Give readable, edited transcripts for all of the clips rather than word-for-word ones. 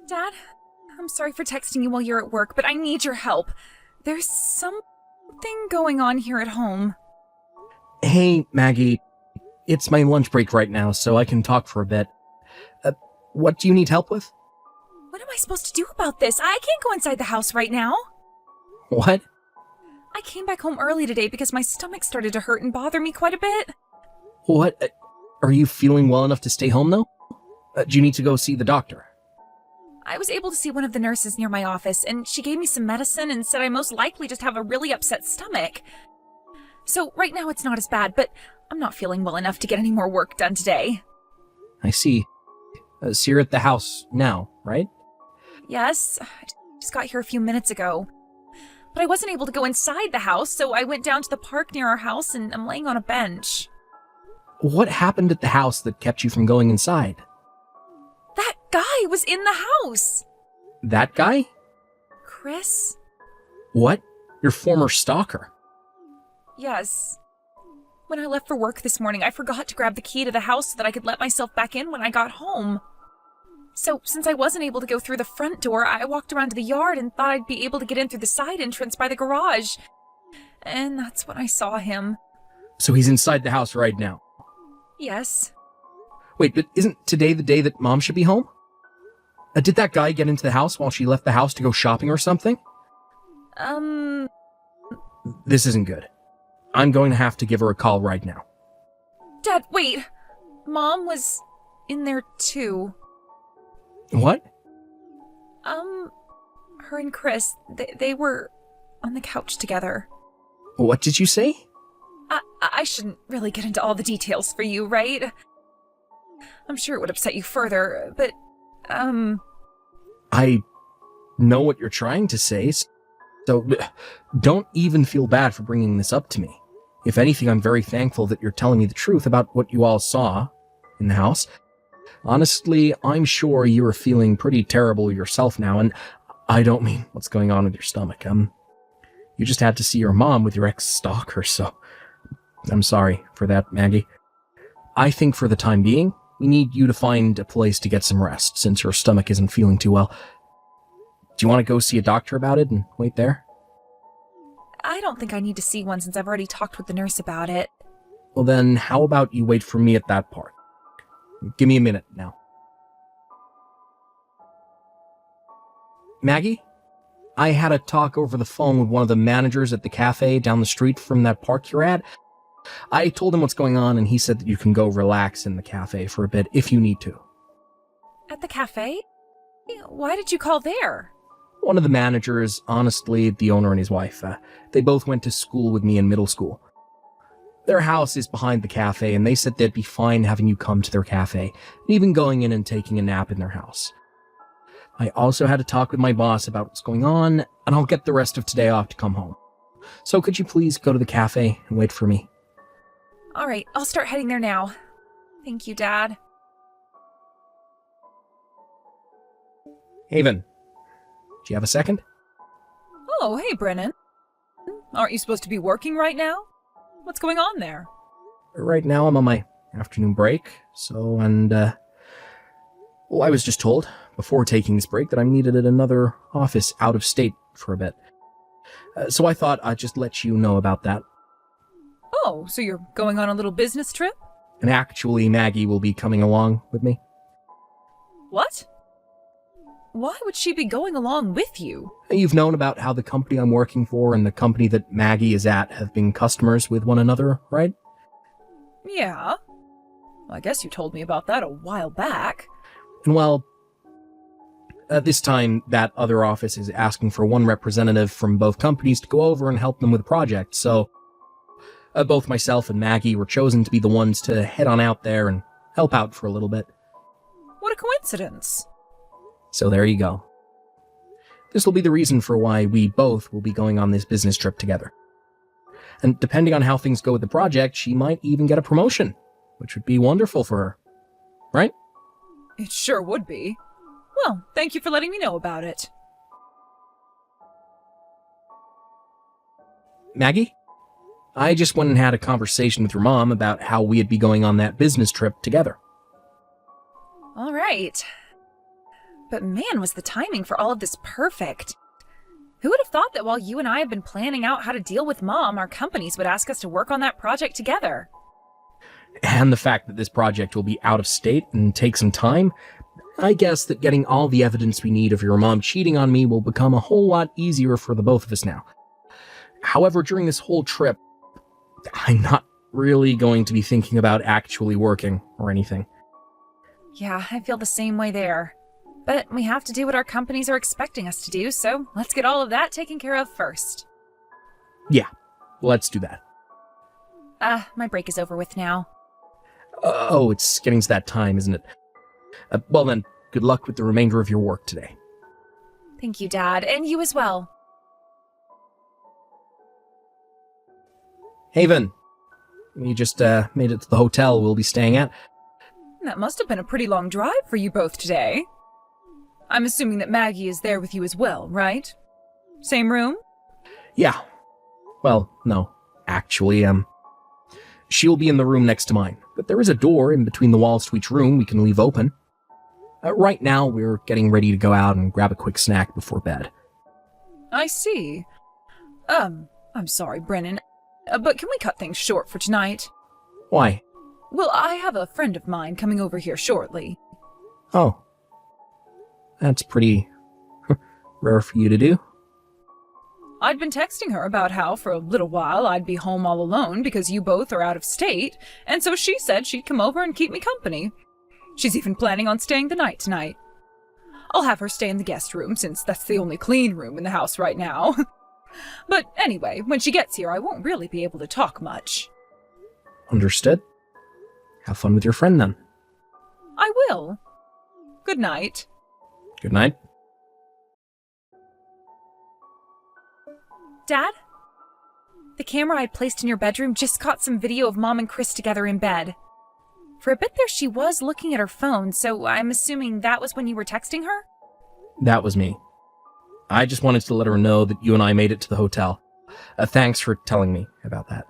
Dad, I'm sorry for texting you while you're at work, but I need your help. There's something going on here at home. Hey, Maggie. It's my lunch break right now, so I can talk for a bit. What do you need help with? What am I supposed to do about this? I can't go inside the house right now. What? I came back home early today because my stomach started to hurt and bother me quite a bit. What? Are you feeling well enough to stay home, though? Do you need to go see the doctor? I was able to see one of the nurses near my office, and she gave me some medicine and said I most likely just have a really upset stomach. So right now it's not as bad, but I'm not feeling well enough to get any more work done today. I see. So you're at the house now, right? Yes, I just got here a few minutes ago. But I wasn't able to go inside the house, so I went down to the park near our house and I'm laying on a bench. What happened at the house that kept you from going inside? That guy was in the house! That guy? Chris? What? Your former stalker? Yes. When I left for work this morning, I forgot to grab the key to the house so that I could let myself back in when I got home. So, since I wasn't able to go through the front door, I walked around to the yard and thought I'd be able to get in through the side entrance by the garage. And that's when I saw him. So he's inside the house right now? Yes. Wait, but isn't today the day that Mom should be home? Did that guy get into the house while she left the house to go shopping or something? This isn't good. I'm going to have to give her a call right now. Dad, wait! Mom was in there too. What? Her and Chris, they were on the couch together. What did you say? I shouldn't really get into all the details for you, right? I'm sure it would upset you further, but, I know what you're trying to say, so don't even feel bad for bringing this up to me. If anything, I'm very thankful that you're telling me the truth about what you all saw in the house. Honestly, I'm sure you are feeling pretty terrible yourself now, and I don't mean what's going on with your stomach. You just had to see your mom with your ex-stalker, so I'm sorry for that, Maggie. I think for the time being, we need you to find a place to get some rest, since your stomach isn't feeling too well. Do you want to go see a doctor about it and wait there? I don't think I need to see one since I've already talked with the nurse about it. Well then, how about you wait for me at that park? Give me a minute now. Maggie? I had a talk over the phone with one of the managers at the cafe down the street from that park you're at. I told him what's going on and he said that you can go relax in the cafe for a bit if you need to. At the cafe? Why did you call there? One of the managers, honestly, the owner and his wife, they both went to school with me in middle school. Their house is behind the cafe, and they said they'd be fine having you come to their cafe, and even going in and taking a nap in their house. I also had a talk with my boss about what's going on, and I'll get the rest of today off to come home. So could you please go to the cafe and wait for me? All right, I'll start heading there now. Thank you, Dad. Haven, do you have a second? Oh, hey, Brennan. Aren't you supposed to be working right now? What's going on there? Right now I'm on my afternoon break, well, I was just told before taking this break that I'm needed at another office out of state for a bit. So I thought I'd just let you know about that. Oh, so you're going on a little business trip? And actually, Maggie will be coming along with me. What? Why would she be going along with you? You've known about how the company I'm working for and the company that Maggie is at have been customers with one another, right? Yeah. Well, I guess you told me about that a while back. And well, this time that other office is asking for one representative from both companies to go over and help them with a project, so both myself and Maggie were chosen to be the ones to head on out there and help out for a little bit. What a coincidence. So there you go. This will be the reason for why we both will be going on this business trip together. And depending on how things go with the project, she might even get a promotion, which would be wonderful for her. Right? It sure would be. Well, thank you for letting me know about it. Maggie? I just went and had a conversation with your mom about how we'd be going on that business trip together. All right. But man, was the timing for all of this perfect. Who would have thought that while you and I have been planning out how to deal with Mom, our companies would ask us to work on that project together? And the fact that this project will be out of state and take some time, I guess that getting all the evidence we need of your mom cheating on me will become a whole lot easier for the both of us now. However, during this whole trip, I'm not really going to be thinking about actually working or anything. Yeah, I feel the same way there. But we have to do what our companies are expecting us to do, so let's get all of that taken care of first. Yeah, let's do that. My break is over with now. Oh, it's getting to that time, isn't it? Well then, good luck with the remainder of your work today. Thank you, Dad, and you as well. Haven, you just made it to the hotel we'll be staying at. That must have been a pretty long drive for you both today. I'm assuming that Maggie is there with you as well, right? Same room? Yeah. Well, no. Actually, she'll be in the room next to mine, but there is a door in between the walls to each room we can leave open. Right now, we're getting ready to go out and grab a quick snack before bed. I see. I'm sorry, Brennan, but can we cut things short for tonight? Why? Well, I have a friend of mine coming over here shortly. Oh. That's pretty rare for you to do. I'd been texting her about how for a little while I'd be home all alone because you both are out of state, and so she said she'd come over and keep me company. She's even planning on staying the night tonight. I'll have her stay in the guest room since that's the only clean room in the house right now. But anyway, when she gets here, I won't really be able to talk much. Understood. Have fun with your friend then. I will. Good night. Good night. Dad? The camera I'd placed in your bedroom just caught some video of Mom and Chris together in bed. For a bit there, she was looking at her phone, so I'm assuming that was when you were texting her? That was me. I just wanted to let her know that you and I made it to the hotel. Thanks for telling me about that.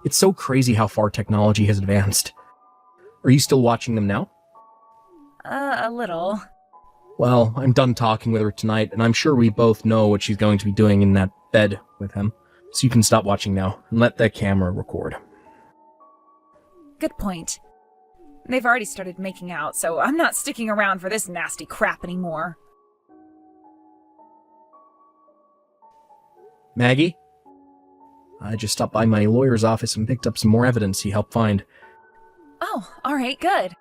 It's so crazy how far technology has advanced. Are you still watching them now? A little. Well, I'm done talking with her tonight, and I'm sure we both know what she's going to be doing in that bed with him. So you can stop watching now, and let the camera record. Good point. They've already started making out, so I'm not sticking around for this nasty crap anymore. Maggie? I just stopped by my lawyer's office and picked up some more evidence he helped find. Oh, alright, good.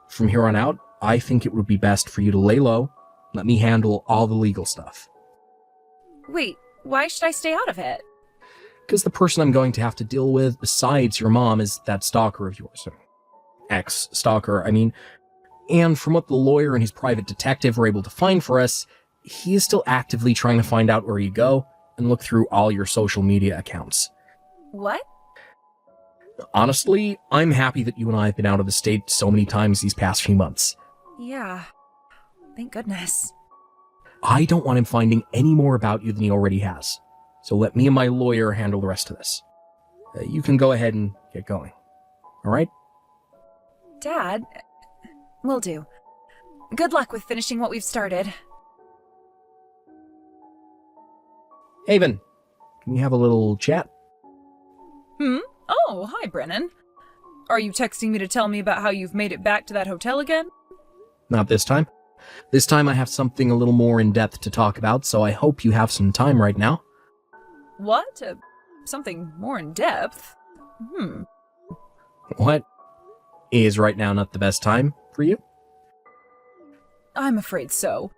From here on out, I think it would be best for you to lay low, let me handle all the legal stuff. Wait, why should I stay out of it? Because the person I'm going to have to deal with, besides your mom, is that stalker of yours. Ex-stalker, I mean. And from what the lawyer and his private detective were able to find for us, he is still actively trying to find out where you go and look through all your social media accounts. What? Honestly, I'm happy that you and I have been out of the state so many times these past few months. Yeah. Thank goodness. I don't want him finding any more about you than he already has. So let me and my lawyer handle the rest of this. You can go ahead and get going. All right? Dad, will do. Good luck with finishing what we've started. Haven, can we have a little chat? Oh, hi, Brennan. Are you texting me to tell me about how you've made it back to that hotel again? Not this time. This time I have something a little more in-depth to talk about, so I hope you have some time right now. What? Something more in depth? What? Is right now not the best time for you? I'm afraid so.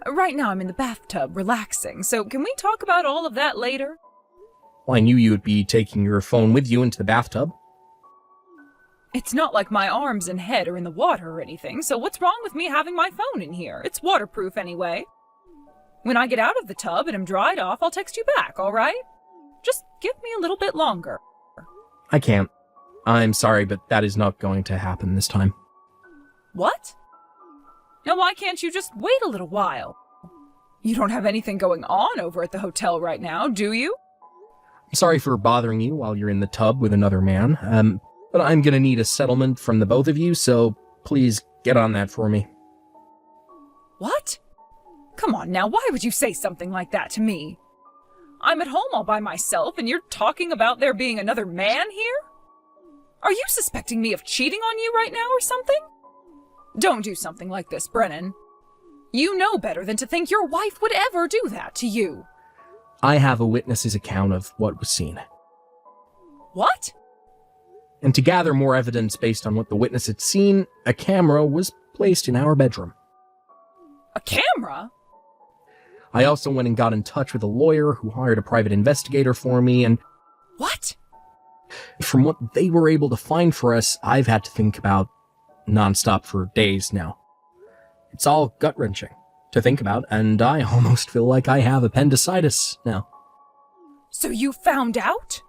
Right now I'm in the bathtub relaxing, so can we talk about all of that later? Well, I knew you would be taking your phone with you into the bathtub. It's not like my arms and head are in the water or anything, so what's wrong with me having my phone in here? It's waterproof anyway. When I get out of the tub and am dried off, I'll text you back, alright? Just give me a little bit longer. I can't. I'm sorry, but that is not going to happen this time. What? Now why can't you just wait a little while? You don't have anything going on over at the hotel right now, do you? I'm sorry for bothering you while you're in the tub with another man, but I'm gonna need a settlement from the both of you, so please get on that for me. What? Come on now, why would you say something like that to me? I'm at home all by myself and you're talking about there being another man here? Are you suspecting me of cheating on you right now or something? Don't do something like this, Brennan. You know better than to think your wife would ever do that to you. I have a witness's account of what was seen. What? And to gather more evidence based on what the witness had seen, a camera was placed in our bedroom. A camera? I also went and got in touch with a lawyer who hired a private investigator for me, and What? from what they were able to find for us, I've had to think about nonstop for days now. It's all gut-wrenching to think about, and I almost feel like I have appendicitis now. So you found out?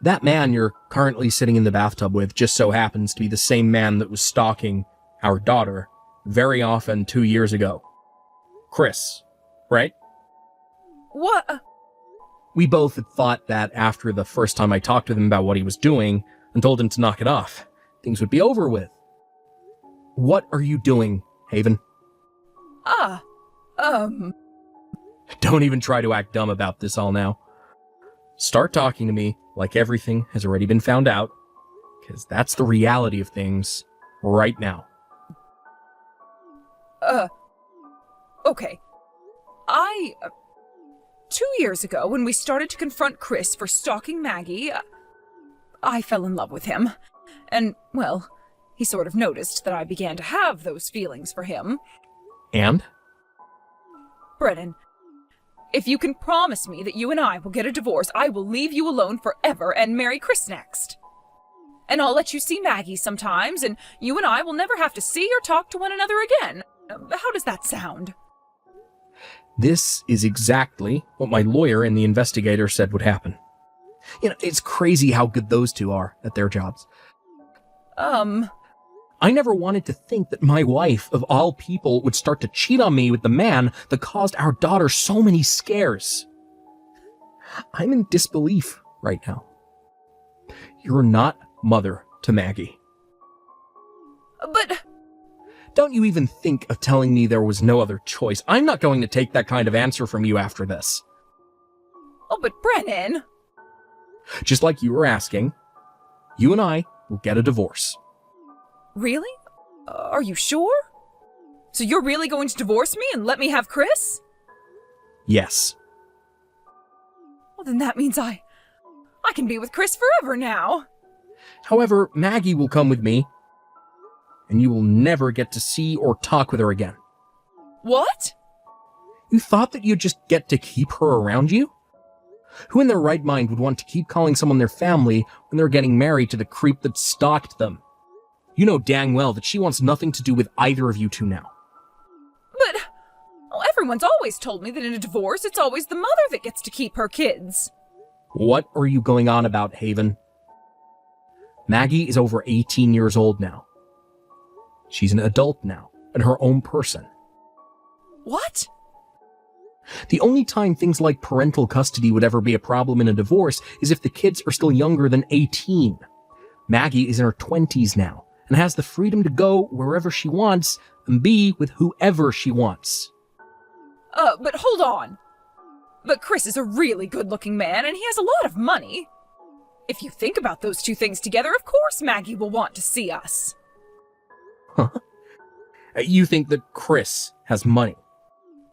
That man you're currently sitting in the bathtub with just so happens to be the same man that was stalking our daughter very often 2 years ago. Chris, right? What? We both had thought that after the first time I talked with him about what he was doing and told him to knock it off, things would be over with. What are you doing, Haven? Don't even try to act dumb about this all now. Start talking to me like everything has already been found out, because that's the reality of things right now. Okay. 2 years ago, when we started to confront Chris for stalking Maggie, I fell in love with him. And, well, he sort of noticed that I began to have those feelings for him. And? Brennan, if you can promise me that you and I will get a divorce, I will leave you alone forever and marry Chris next. And I'll let you see Maggie sometimes, and you and I will never have to see or talk to one another again. How does that sound? This is exactly what my lawyer and the investigator said would happen. You know, it's crazy how good those two are at their jobs. I never wanted to think that my wife, of all people, would start to cheat on me with the man that caused our daughter so many scares. I'm in disbelief right now. You're not mother to Maggie. But... Don't you even think of telling me there was no other choice. I'm not going to take that kind of answer from you after this. Oh, but Brennan... Just like you were asking, you and I will get a divorce. Really? Are you sure? So you're really going to divorce me and let me have Chris? Yes. Well, then that means I can be with Chris forever now. However, Maggie will come with me, and you will never get to see or talk with her again. What? You thought that you'd just get to keep her around you? Who in their right mind would want to keep calling someone their family when they're getting married to the creep that stalked them? You know dang well that she wants nothing to do with either of you two now. But, everyone's always told me that in a divorce, it's always the mother that gets to keep her kids. What are you going on about, Haven? Maggie is over 18 years old now. She's an adult now, and her own person. What? The only time things like parental custody would ever be a problem in a divorce is if the kids are still younger than 18. Maggie is in her 20s now, and has the freedom to go wherever she wants and be with whoever she wants. But hold on. But Chris is a really good-looking man, and he has a lot of money. If you think about those two things together, of course Maggie will want to see us. Huh? You think that Chris has money?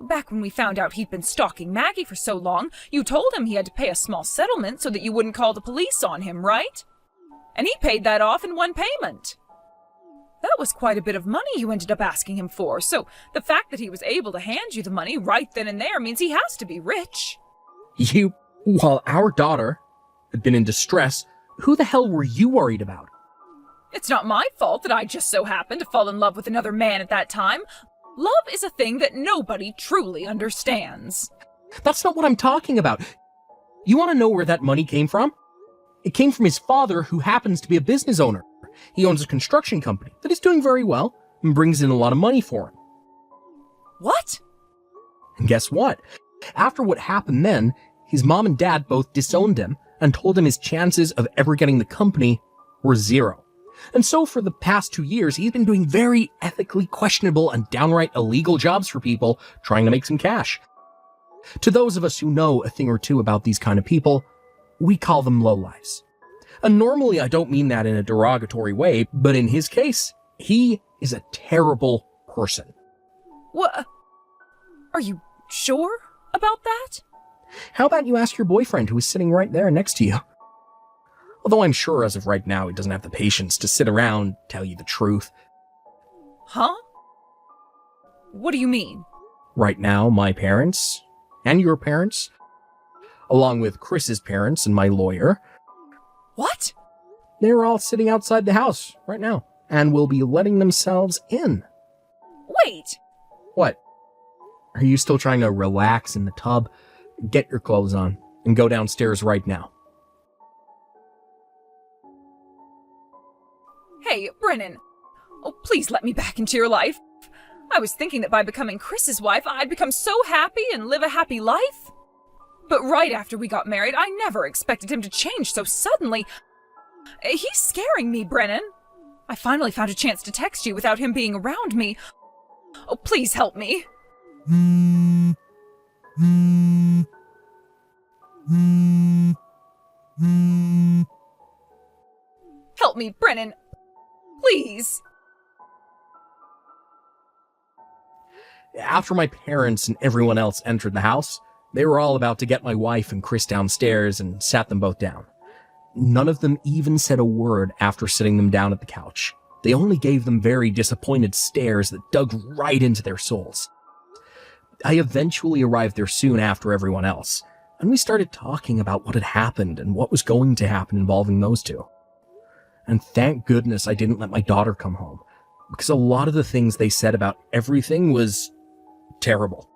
Back when we found out he'd been stalking Maggie for so long, you told him he had to pay a small settlement so that you wouldn't call the police on him, right? And he paid that off in one payment. That was quite a bit of money you ended up asking him for, so the fact that he was able to hand you the money right then and there means he has to be rich. While our daughter had been in distress, who the hell were you worried about? It's not my fault that I just so happened to fall in love with another man at that time. Love is a thing that nobody truly understands. That's not what I'm talking about. You want to know where that money came from? It came from his father, who happens to be a business owner. He owns a construction company that is doing very well and brings in a lot of money for him. What? And guess what? After what happened then, his mom and dad both disowned him and told him his chances of ever getting the company were zero. And so for the past 2 years, he's been doing very ethically questionable and downright illegal jobs for people trying to make some cash. To those of us who know a thing or two about these kind of people, we call them lowlifes. And normally I don't mean that in a derogatory way, but in his case, he is a terrible person. What? Are you sure about that? How about you ask your boyfriend who is sitting right there next to you? Although I'm sure as of right now he doesn't have the patience to sit around and tell you the truth. Huh? What do you mean? Right now, my parents, and your parents, along with Chris's parents and my lawyer, What? they're all sitting outside the house right now, and will be letting themselves in. Wait! What? Are you still trying to relax in the tub? Get your clothes on, and go downstairs right now. Hey, Brennan. Oh, please let me back into your life. I was thinking that by becoming Chris's wife, I'd become so happy and live a happy life. But right after we got married, I never expected him to change so suddenly. He's scaring me, Brennan. I finally found a chance to text you without him being around me. Oh, please help me. Help me, Brennan. Please. After my parents and everyone else entered the house, they were all about to get my wife and Chris downstairs and sat them both down. None of them even said a word after sitting them down at the couch. They only gave them very disappointed stares that dug right into their souls. I eventually arrived there soon after everyone else, and we started talking about what had happened and what was going to happen involving those two. And thank goodness I didn't let my daughter come home, because a lot of the things they said about everything was terrible.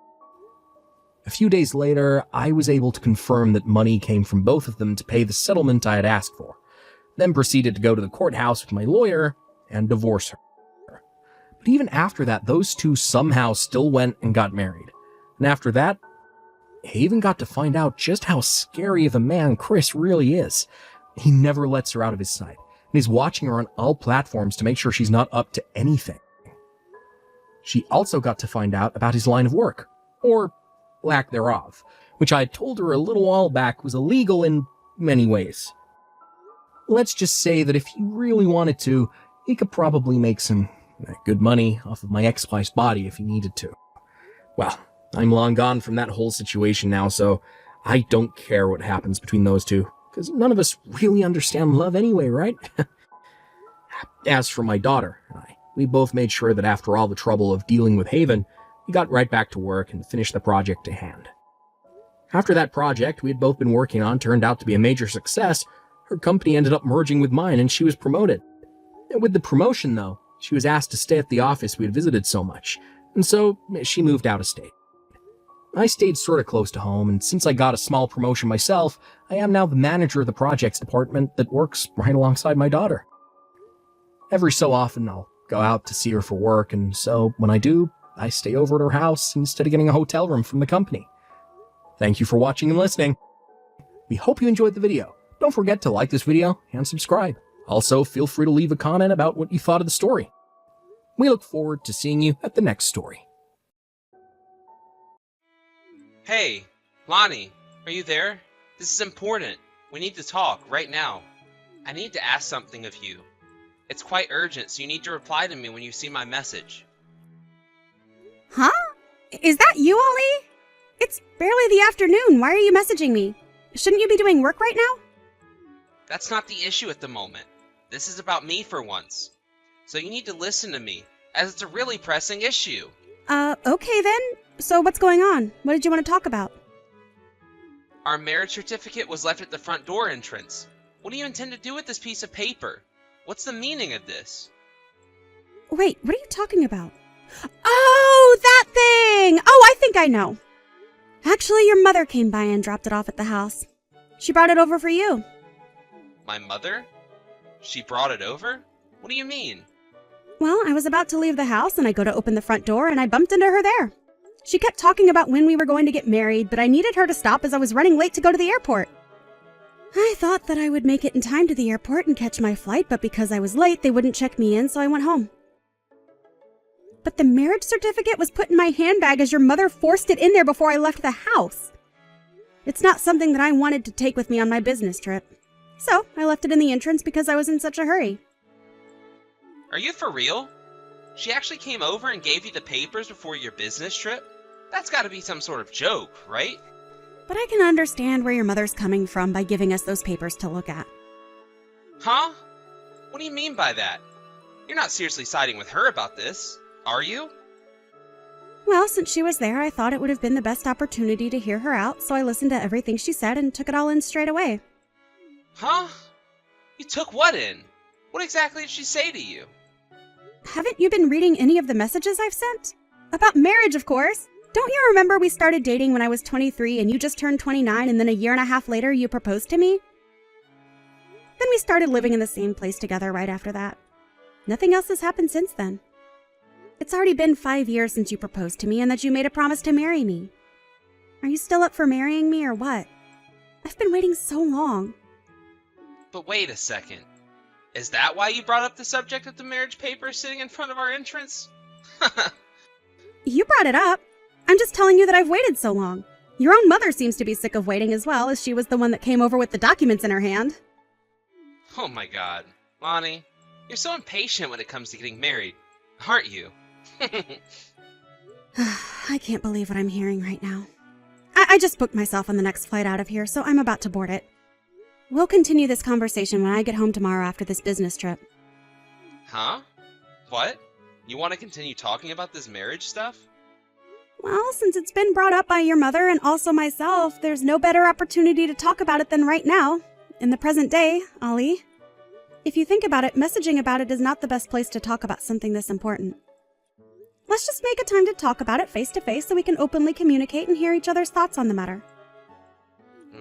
A few days later, I was able to confirm that money came from both of them to pay the settlement I had asked for, then proceeded to go to the courthouse with my lawyer and divorce her. But even after that, those two somehow still went and got married. And after that, I even got to find out just how scary of a man Chris really is. He never lets her out of his sight, and he's watching her on all platforms to make sure she's not up to anything. She also got to find out about his line of work, or lack thereof, which I had told her a little while back was illegal in many ways. Let's just say that if he really wanted to, he could probably make some good money off of my ex-wife's body if he needed to. Well, I'm long gone from that whole situation now, so I don't care what happens between those two, because none of us really understand love anyway, right? As for my daughter and I, we both made sure that after all the trouble of dealing with Haven, we got right back to work and finished the project at hand. After that project we had both been working on turned out to be a major success, her company ended up merging with mine and she was promoted. And with the promotion, though, she was asked to stay at the office we had visited so much, and so she moved out of state. I stayed sort of close to home, and since I got a small promotion myself, I am now the manager of the projects department that works right alongside my daughter. Every so often, I'll go out to see her for work, and so when I do, I stay over at her house instead of getting a hotel room from the company. Thank you for watching and listening. We hope you enjoyed the video. Don't forget to like this video and subscribe. Also, feel free to leave a comment about what you thought of the story. We look forward to seeing you at the next story. Hey, Lonnie, are you there? This is important. We need to talk right now. I need to ask something of you. It's quite urgent, so you need to reply to me when you see my message. Huh? Is that you, Ollie? It's barely the afternoon. Why are you messaging me? Shouldn't you be doing work right now? That's not the issue at the moment. This is about me for once. So you need to listen to me, as it's a really pressing issue. Okay then. So what's going on? What did you want to talk about? Our marriage certificate was left at the front door entrance. What do you intend to do with this piece of paper? What's the meaning of this? Wait, what are you talking about? Oh, that thing! Oh, I think I know. Actually, your mother came by and dropped it off at the house. She brought it over for you. My mother? She brought it over? What do you mean? Well, I was about to leave the house and I go to open the front door and I bumped into her there. She kept talking about when we were going to get married, but I needed her to stop as I was running late to go to the airport. I thought that I would make it in time to the airport and catch my flight, but because I was late, they wouldn't check me in, so I went home. But the marriage certificate was put in my handbag as your mother forced it in there before I left the house. It's not something that I wanted to take with me on my business trip. So, I left it in the entrance because I was in such a hurry. Are you for real? She actually came over and gave you the papers before your business trip? That's gotta be some sort of joke, right? But I can understand where your mother's coming from by giving us those papers to look at. Huh? What do you mean by that? You're not seriously siding with her about this, are you? Well, since she was there, I thought it would have been the best opportunity to hear her out, so I listened to everything she said and took it all in straight away. Huh? You took what in? What exactly did she say to you? Haven't you been reading any of the messages I've sent? About marriage, of course. Don't you remember we started dating when I was 23 and you just turned 29 and then a year and a half later you proposed to me? Then we started living in the same place together right after that. Nothing else has happened since then. It's already been 5 years since you proposed to me and that you made a promise to marry me. Are you still up for marrying me or what? I've been waiting so long. But wait a second. Is that why you brought up the subject of the marriage papers sitting in front of our entrance? You brought it up. I'm just telling you that I've waited so long. Your own mother seems to be sick of waiting as well, as she was the one that came over with the documents in her hand. Oh my god. Lonnie, you're so impatient when it comes to getting married, aren't you? I can't believe what I'm hearing right now. I just booked myself on the next flight out of here, so I'm about to board it. We'll continue this conversation when I get home tomorrow after this business trip. Huh? What? You want to continue talking about this marriage stuff? Well, since it's been brought up by your mother and also myself, there's no better opportunity to talk about it than right now, in the present day, Ollie. If you think about it, messaging about it is not the best place to talk about something this important. Let's just make a time to talk about it face to face so we can openly communicate and hear each other's thoughts on the matter.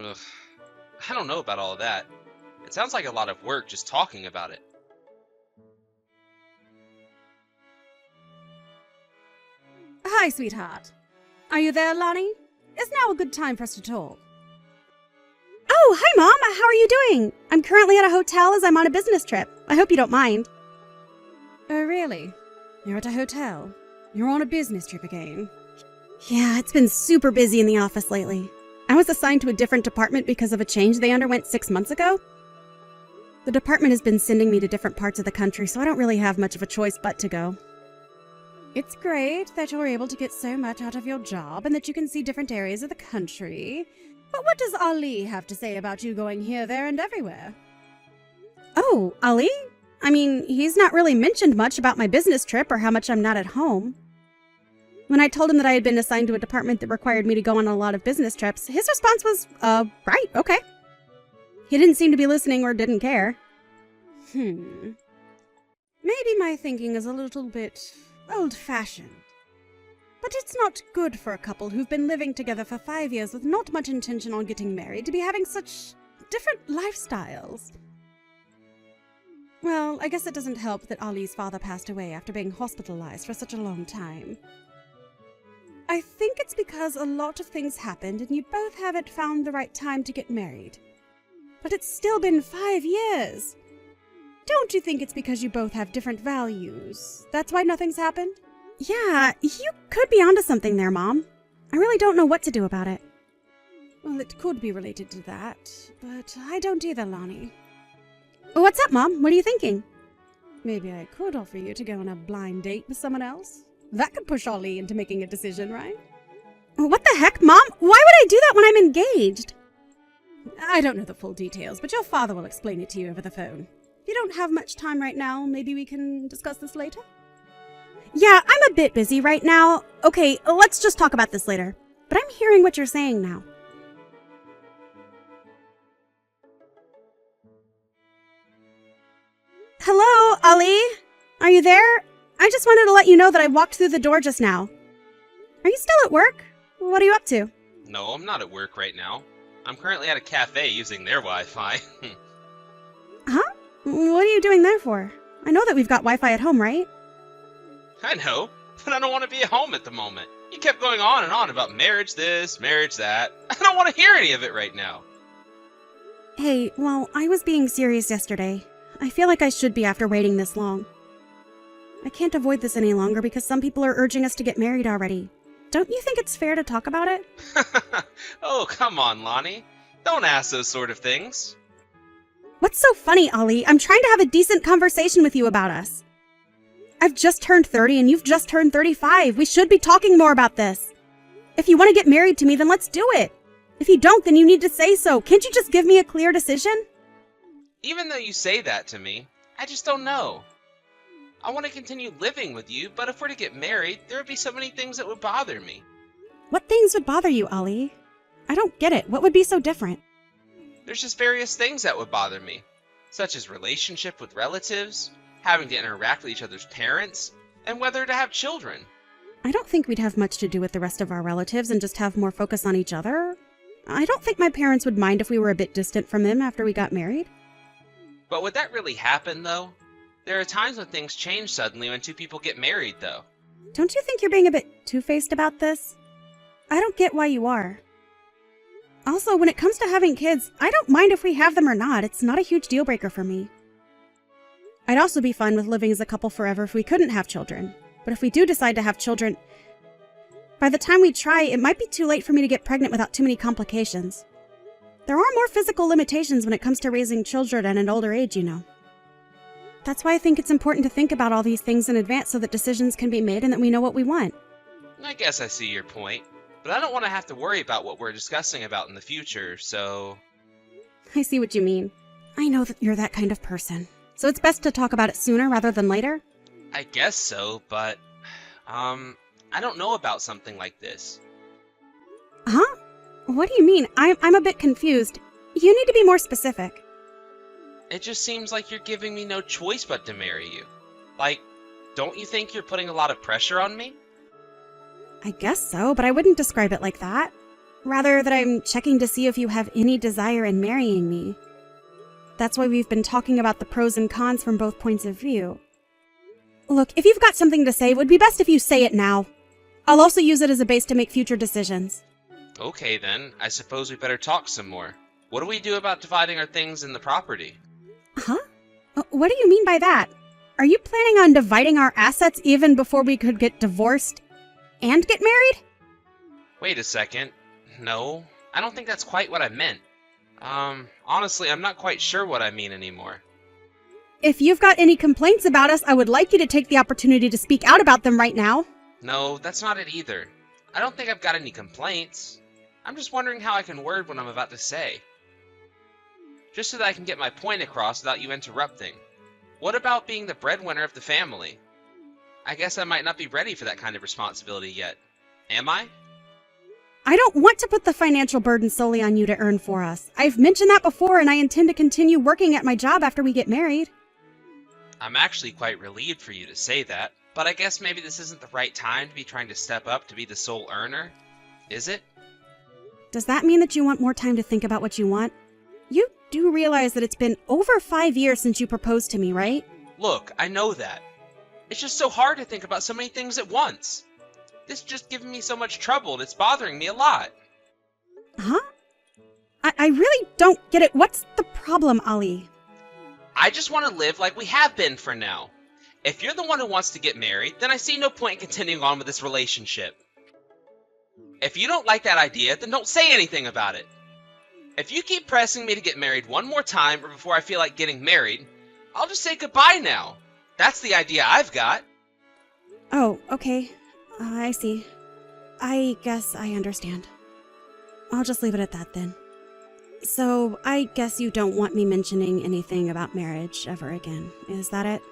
Ugh. I don't know about all of that. It sounds like a lot of work just talking about it. Hi, sweetheart. Are you there, Lonnie? Is now a good time for us to talk? Oh, hi, Mom. How are you doing? I'm currently at a hotel as I'm on a business trip. I hope you don't mind. Oh, really? You're at a hotel? You're on a business trip again? Yeah, it's been super busy in the office lately. I was assigned to a different department because of a change they underwent 6 months ago. The department has been sending me to different parts of the country, so I don't really have much of a choice but to go. It's great that you're able to get so much out of your job and that you can see different areas of the country. But what does Ali have to say about you going here, there, and everywhere? Oh, Ali? I mean, he's not really mentioned much about my business trip or how much I'm not at home. When I told him that I had been assigned to a department that required me to go on a lot of business trips, his response was, right, okay. He didn't seem to be listening or didn't care. Maybe my thinking is a little bit old-fashioned. But it's not good for a couple who've been living together for 5 years with not much intention on getting married to be having such different lifestyles. Well, I guess it doesn't help that Ali's father passed away after being hospitalized for such a long time. I think it's because a lot of things happened and you both haven't found the right time to get married. But it's still been 5 years. Don't you think it's because you both have different values? That's why nothing's happened? Yeah, you could be onto something there, Mom. I really don't know what to do about it. Well, it could be related to that, but I don't either, Lonnie. What's up, Mom? What are you thinking? Maybe I could offer you to go on a blind date with someone else. That could push Ollie into making a decision, right? What the heck, Mom? Why would I do that when I'm engaged? I don't know the full details, but your father will explain it to you over the phone. If you don't have much time right now, maybe we can discuss this later? Yeah, I'm a bit busy right now. Okay, let's just talk about this later. But I'm hearing what you're saying now. Hello, Ollie? Are you there? I just wanted to let you know that I walked through the door just now. Are you still at work? What are you up to? No, I'm not at work right now. I'm currently at a cafe using their Wi-Fi. Huh? What are you doing there for? I know that we've got Wi-Fi at home, right? I know, but I don't want to be at home at the moment. You kept going on and on about marriage this, marriage that. I don't want to hear any of it right now. Hey, well, I was being serious yesterday. I feel like I should be after waiting this long. I can't avoid this any longer because some people are urging us to get married already. Don't you think it's fair to talk about it? Oh, come on, Lonnie. Don't ask those sort of things. What's so funny, Ollie? I'm trying to have a decent conversation with you about us. I've just turned 30 and you've just turned 35. We should be talking more about this. If you want to get married to me, then let's do it. If you don't, then you need to say so. Can't you just give me a clear decision? Even though you say that to me, I just don't know. I want to continue living with you, but if we're to get married, there would be so many things that would bother me. What things would bother you, Ollie? I don't get it. What would be so different? There's just various things that would bother me, such as relationship with relatives, having to interact with each other's parents, and whether to have children. I don't think we'd have much to do with the rest of our relatives and just have more focus on each other. I don't think my parents would mind if we were a bit distant from them after we got married. But would that really happen, though? There are times when things change suddenly when two people get married, though. Don't you think you're being a bit two-faced about this? I don't get why you are. Also, when it comes to having kids, I don't mind if we have them or not. It's not a huge deal breaker for me. I'd also be fine with living as a couple forever if we couldn't have children. But if we do decide to have children, by the time we try, it might be too late for me to get pregnant without too many complications. There are more physical limitations when it comes to raising children at an older age, you know. That's why I think it's important to think about all these things in advance so that decisions can be made and that we know what we want. I guess I see your point, but I don't want to have to worry about what we're discussing about in the future, so... I see what you mean. I know that you're that kind of person. So it's best to talk about it sooner rather than later? I guess so, but... I don't know about something like this. Huh? What do you mean? I'm a bit confused. You need to be more specific. It just seems like you're giving me no choice but to marry you. Like, don't you think you're putting a lot of pressure on me? I guess so, but I wouldn't describe it like that. Rather that I'm checking to see if you have any desire in marrying me. That's why we've been talking about the pros and cons from both points of view. Look, if you've got something to say, it would be best if you say it now. I'll also use it as a base to make future decisions. Okay then, I suppose we better talk some more. What do we do about dividing our things in the property? Huh? What do you mean by that? Are you planning on dividing our assets even before we could get divorced and get married? Wait a second. No, I don't think that's quite what I meant. Honestly, I'm not quite sure what I mean anymore. If you've got any complaints about us, I would like you to take the opportunity to speak out about them right now. No, that's not it either. I don't think I've got any complaints. I'm just wondering how I can word what I'm about to say. Just so that I can get my point across without you interrupting. What about being the breadwinner of the family? I guess I might not be ready for that kind of responsibility yet. Am I? I don't want to put the financial burden solely on you to earn for us. I've mentioned that before, and I intend to continue working at my job after we get married. I'm actually quite relieved for you to say that, but I guess maybe this isn't the right time to be trying to step up to be the sole earner. Is it? Does that mean that you want more time to think about what you want? You do realize that it's been over 5 years since you proposed to me, right? Look, I know that. It's just so hard to think about so many things at once. This is just giving me so much trouble and it's bothering me a lot. Huh? I really don't get it. What's the problem, Ollie? I just want to live like we have been for now. If you're the one who wants to get married, then I see no point in continuing on with this relationship. If you don't like that idea, then don't say anything about it. If you keep pressing me to get married one more time or before I feel like getting married, I'll just say goodbye now. That's the idea I've got. Oh, okay. I see. I guess I understand. I'll just leave it at that then. So, I guess you don't want me mentioning anything about marriage ever again. Is that it?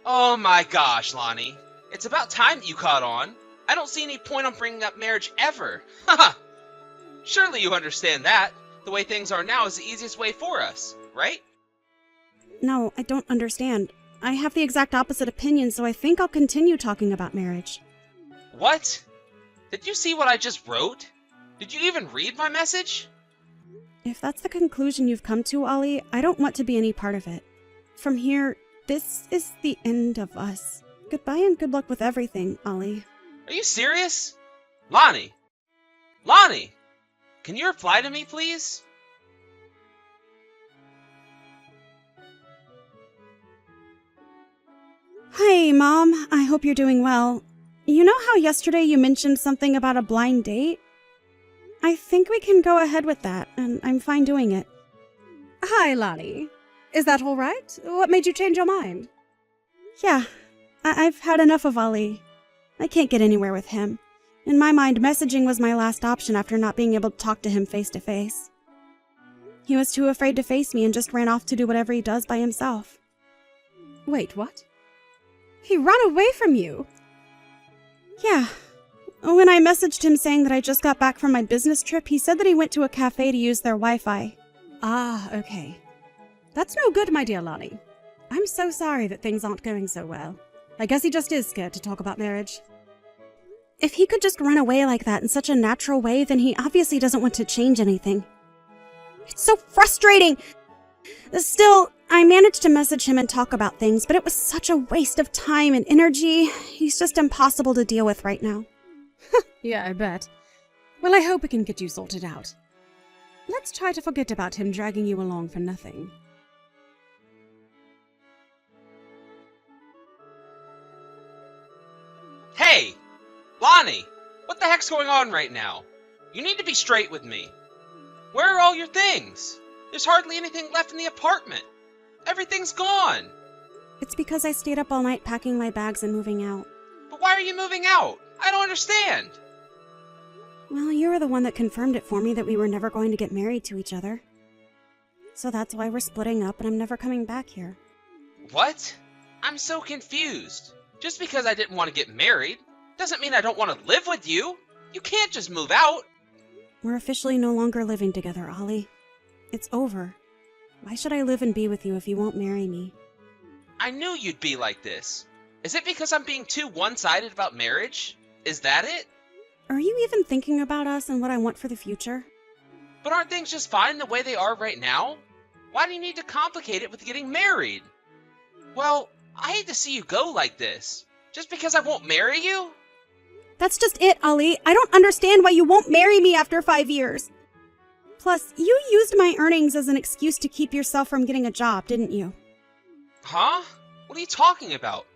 Oh my gosh, Lonnie. It's about time that you caught on. I don't see any point on bringing up marriage ever. Haha. Surely you understand that. The way things are now is the easiest way for us, right? No, I don't understand. I have the exact opposite opinion, so I think I'll continue talking about marriage. What? Did you see what I just wrote? Did you even read my message? If that's the conclusion you've come to, Ollie, I don't want to be any part of it. From here, this is the end of us. Goodbye and good luck with everything, Ollie. Are you serious? Lonnie! Lonnie! Can you reply to me, please? Hey, Mom. I hope you're doing well. You know how yesterday you mentioned something about a blind date? I think we can go ahead with that, and I'm fine doing it. Hi, Lonnie. Is that all right? What made you change your mind? Yeah, I've had enough of Ali. I can't get anywhere with him. In my mind, messaging was my last option after not being able to talk to him face to face. He was too afraid to face me and just ran off to do whatever he does by himself. Wait, what? He ran away from you? Yeah. When I messaged him saying that I just got back from my business trip, he said that he went to a cafe to use their Wi-Fi. Ah, okay. That's no good, my dear Lonnie. I'm so sorry that things aren't going so well. I guess he just is scared to talk about marriage. If he could just run away like that in such a natural way, then he obviously doesn't want to change anything. It's so frustrating! Still, I managed to message him and talk about things, but it was such a waste of time and energy. He's just impossible to deal with right now. Yeah, I bet. Well, I hope we can get you sorted out. Let's try to forget about him dragging you along for nothing. Hey! Lonnie! What the heck's going on right now? You need to be straight with me. Where are all your things? There's hardly anything left in the apartment. Everything's gone. It's because I stayed up all night packing my bags and moving out. But why are you moving out? I don't understand. Well, you were the one that confirmed it for me that we were never going to get married to each other. So that's why we're splitting up and I'm never coming back here. What? I'm so confused. Just because I didn't want to get married doesn't mean I don't want to live with you. You can't just move out. We're officially no longer living together, Ollie. It's over. Why should I live and be with you if you won't marry me? I knew you'd be like this. Is it because I'm being too one-sided about marriage? Is that it? Are you even thinking about us and what I want for the future? But aren't things just fine the way they are right now? Why do you need to complicate it with getting married? Well, I hate to see you go like this. Just because I won't marry you? That's just it, Ollie. I don't understand why you won't marry me after 5 years. Plus, you used my earnings as an excuse to keep yourself from getting a job, didn't you? Huh? What are you talking about?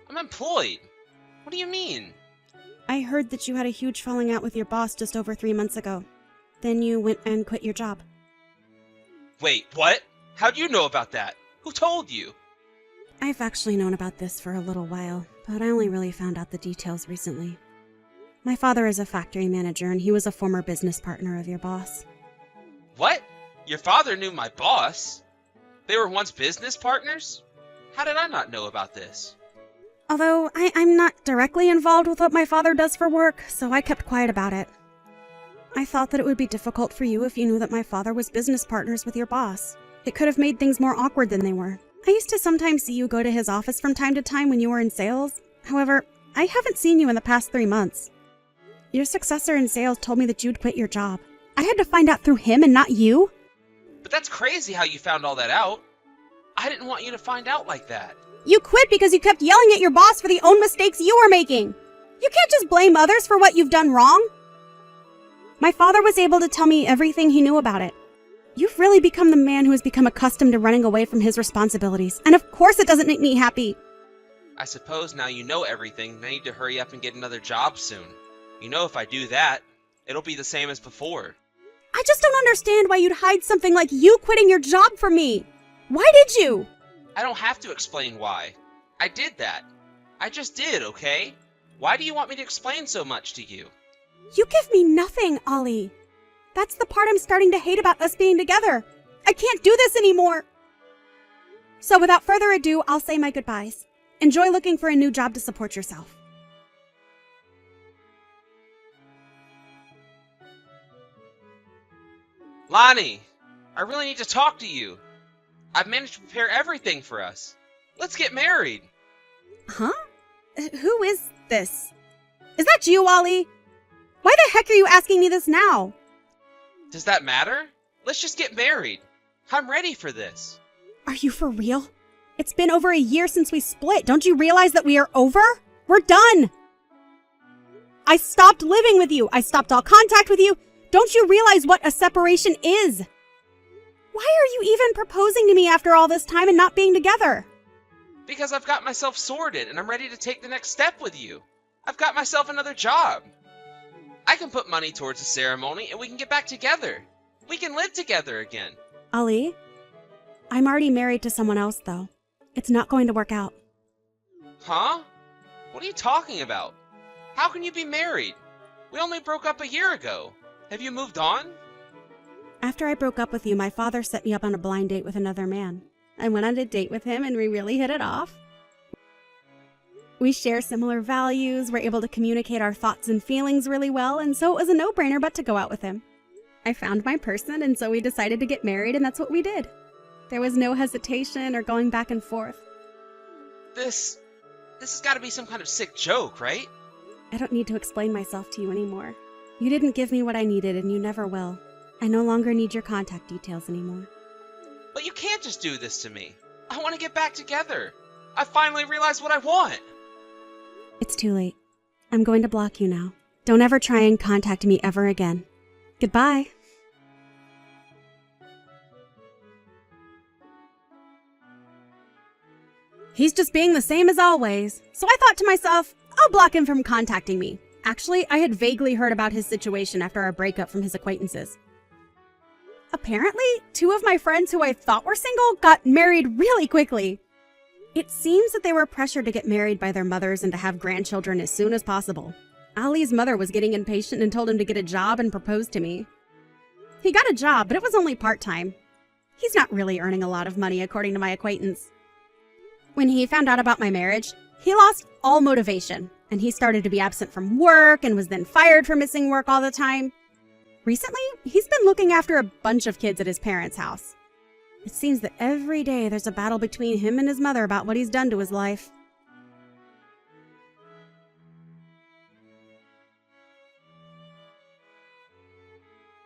I'm employed. What do you mean? I heard that you had a huge falling out with your boss just over 3 months ago. Then you went and quit your job. Wait, what? How'd you know about that? Who told you? I've actually known about this for a little while, but I only really found out the details recently. My father is a factory manager, and he was a former business partner of your boss. What? Your father knew my boss? They were once business partners? How did I not know about this? Although I'm not directly involved with what my father does for work, so I kept quiet about it. I thought that it would be difficult for you if you knew that my father was business partners with your boss. It could have made things more awkward than they were. I used to sometimes see you go to his office from time to time when you were in sales. However, I haven't seen you in the past 3 months. Your successor in sales told me that you'd quit your job. I had to find out through him and not you. But that's crazy how you found all that out. I didn't want you to find out like that. You quit because you kept yelling at your boss for the own mistakes you were making. You can't just blame others for what you've done wrong. My father was able to tell me everything he knew about it. You've really become the man who has become accustomed to running away from his responsibilities, and of course it doesn't make me happy. I suppose now you know everything, I need to hurry up and get another job soon. You know if I do that, it'll be the same as before. I just don't understand why you'd hide something like you quitting your job from me. Why did you? I don't have to explain why. I did that. I just did, okay? Why do you want me to explain so much to you? You give me nothing, Ollie. That's the part I'm starting to hate about us being together. I can't do this anymore. So without further ado, I'll say my goodbyes. Enjoy looking for a new job to support yourself. Lonnie, I really need to talk to you. I've managed to prepare everything for us. Let's get married. Huh? Who is this? Is that you, Ollie? Why the heck are you asking me this now? Does that matter? Let's just get married. I'm ready for this. Are you for real? It's been over a year since we split. Don't you realize that we are over? We're done. I stopped living with you. I stopped all contact with you. Don't you realize what a separation is? Why are you even proposing to me after all this time and not being together? Because I've got myself sorted and I'm ready to take the next step with you. I've got myself another job. I can put money towards the ceremony and we can get back together. We can live together again. Ali, I'm already married to someone else, though. It's not going to work out. Huh? What are you talking about? How can you be married? We only broke up a year ago. Have you moved on? After I broke up with you, my father set me up on a blind date with another man. I went on a date with him and we really hit it off. We share similar values, we're able to communicate our thoughts and feelings really well, and so it was a no-brainer but to go out with him. I found my person, and so we decided to get married, and that's what we did. There was no hesitation or going back and forth. This has got to be some kind of sick joke, right? I don't need to explain myself to you anymore. You didn't give me what I needed, and you never will. I no longer need your contact details anymore. But you can't just do this to me. I want to get back together. I finally realized what I want. It's too late. I'm going to block you now. Don't ever try and contact me ever again. Goodbye. He's just being the same as always. So I thought to myself, I'll block him from contacting me. Actually, I had vaguely heard about his situation after our breakup from his acquaintances. Apparently, 2 of my friends who I thought were single got married really quickly. It seems that they were pressured to get married by their mothers and to have grandchildren as soon as possible. Ali's mother was getting impatient and told him to get a job and proposed to me. He got a job, but it was only part-time. He's not really earning a lot of money, according to my acquaintance. When he found out about my marriage, he lost all motivation, and he started to be absent from work and was then fired for missing work all the time. Recently, he's been looking after a bunch of kids at his parents' house. It seems that every day there's a battle between him and his mother about what he's done to his life.